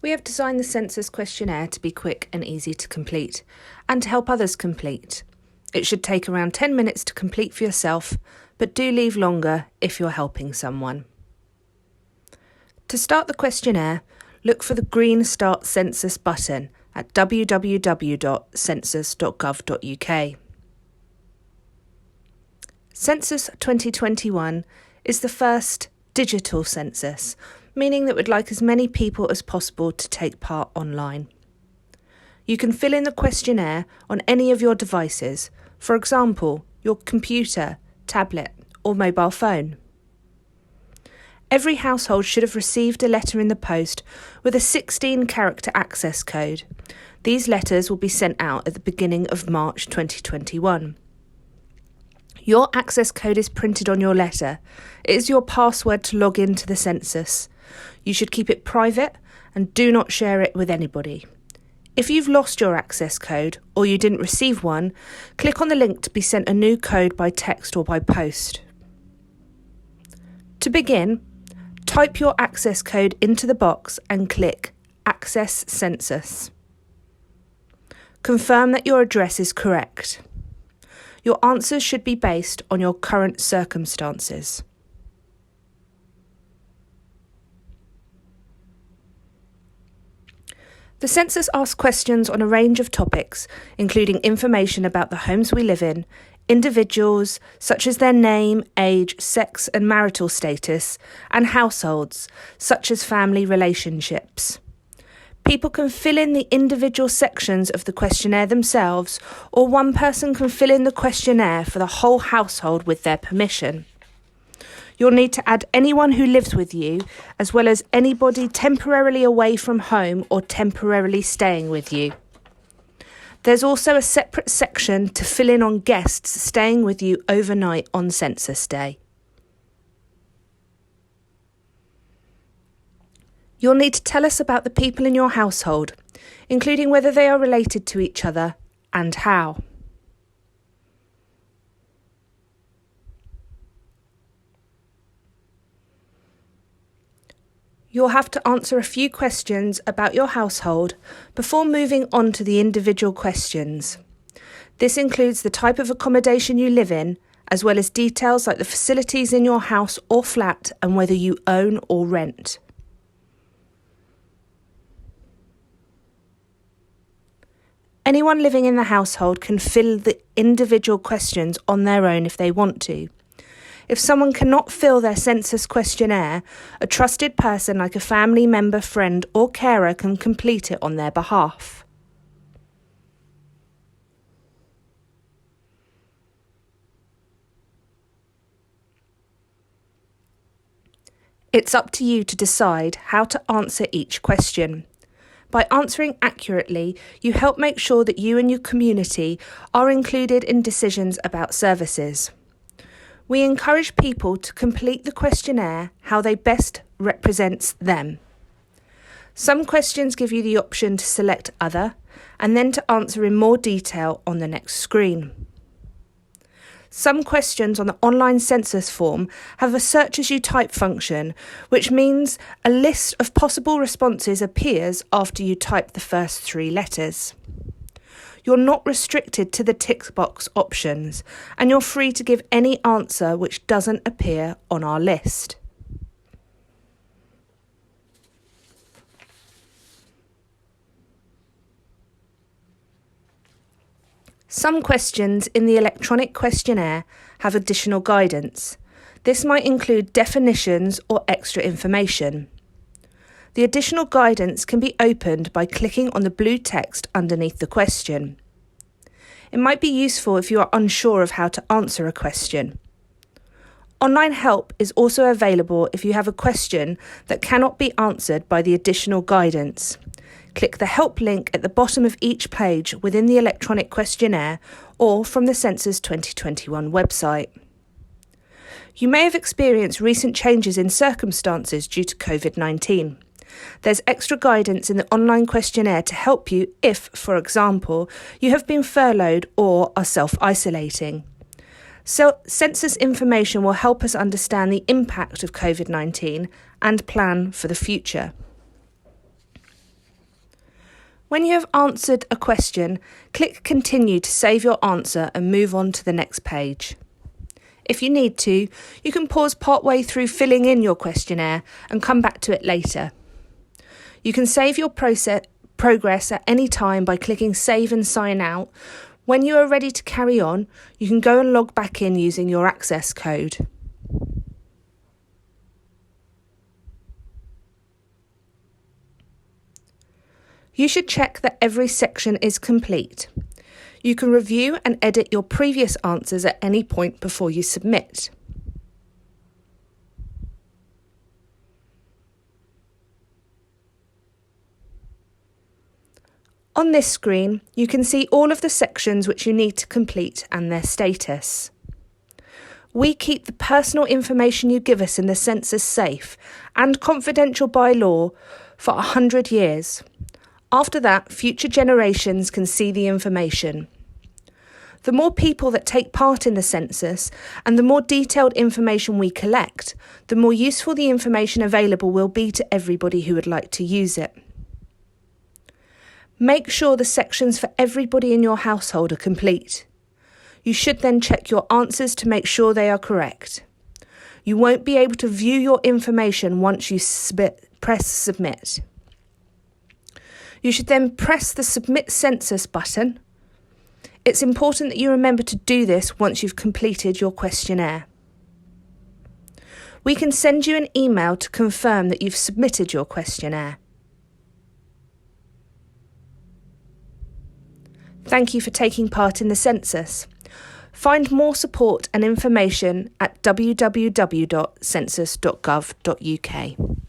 We have designed the census questionnaire to be quick and easy to complete, and to help others complete. It should take around 10 minutes to complete for yourself, but do leave longer if you're helping someone. To start the questionnaire, look for the green Start Census button at www.census.gov.uk. Census 2021 is the first digital census, meaning that we'd like as many people as possible to take part online. You can fill in the questionnaire on any of your devices, for example, your computer, tablet, or mobile phone. Every household should have received a letter in the post with a 16-character access code. These letters will be sent out at the beginning of March 2021. Your access code is printed on your letter. It is your password to log into the census. You should keep it private and do not share it with anybody. If you've lost your access code or you didn't receive one, click on the link to be sent a new code by text or by post. To begin, type your access code into the box and click Access Census. Confirm that your address is correct. Your answers should be based on your current circumstances. The census asks questions on a range of topics, including information about the homes we live in, individuals, such as their name, age, sex and marital status, and households, such as family relationships. People can fill in the individual sections of the questionnaire themselves, or one person can fill in the questionnaire for the whole household with their permission. You'll need to add anyone who lives with you, as well as anybody temporarily away from home or temporarily staying with you. There's also a separate section to fill in on guests staying with you overnight on census day. You'll need to tell us about the people in your household, including whether they are related to each other and how. You'll have to answer a few questions about your household before moving on to the individual questions. This includes the type of accommodation you live in, as well as details like the facilities in your house or flat and whether you own or rent. Anyone living in the household can fill the individual questions on their own if they want to. If someone cannot fill their census questionnaire, a trusted person like a family member, friend or carer can complete it on their behalf. It's up to you to decide how to answer each question. By answering accurately, you help make sure that you and your community are included in decisions about services. We encourage people to complete the questionnaire how they best represents them. Some questions give you the option to select Other and then to answer in more detail on the next screen. Some questions on the online census form have a search as you type function, which means a list of possible responses appears after you type the first 3 letters. You're not restricted to the tick box options, and you're free to give any answer which doesn't appear on our list. Some questions in the electronic questionnaire have additional guidance. This might include definitions or extra information. The additional guidance can be opened by clicking on the blue text underneath the question. It might be useful if you are unsure of how to answer a question. Online help is also available if you have a question that cannot be answered by the additional guidance. Click the help link at the bottom of each page within the electronic questionnaire or from the Census 2021 website. You may have experienced recent changes in circumstances due to COVID-19. There's extra guidance in the online questionnaire to help you if, for example, you have been furloughed or are self-isolating. So, census information will help us understand the impact of COVID-19 and plan for the future. When you have answered a question, click Continue to save your answer and move on to the next page. If you need to, you can pause partway through filling in your questionnaire and come back to it later. You can save your progress at any time by clicking Save and Sign Out. When you are ready to carry on, you can go and log back in using your access code. You should check that every section is complete. You can review and edit your previous answers at any point before you submit. On this screen, you can see all of the sections which you need to complete and their status. We keep the personal information you give us in the census safe and confidential by law for 100 years. After that, future generations can see the information. The more people that take part in the census and the more detailed information we collect, the more useful the information available will be to everybody who would like to use it. Make sure the sections for everybody in your household are complete. You should then check your answers to make sure they are correct. You won't be able to view your information once you press Submit. You should then press the Submit Census button. It's important that you remember to do this once you've completed your questionnaire. We can send you an email to confirm that you've submitted your questionnaire. Thank you for taking part in the census. Find more support and information at www.census.gov.uk.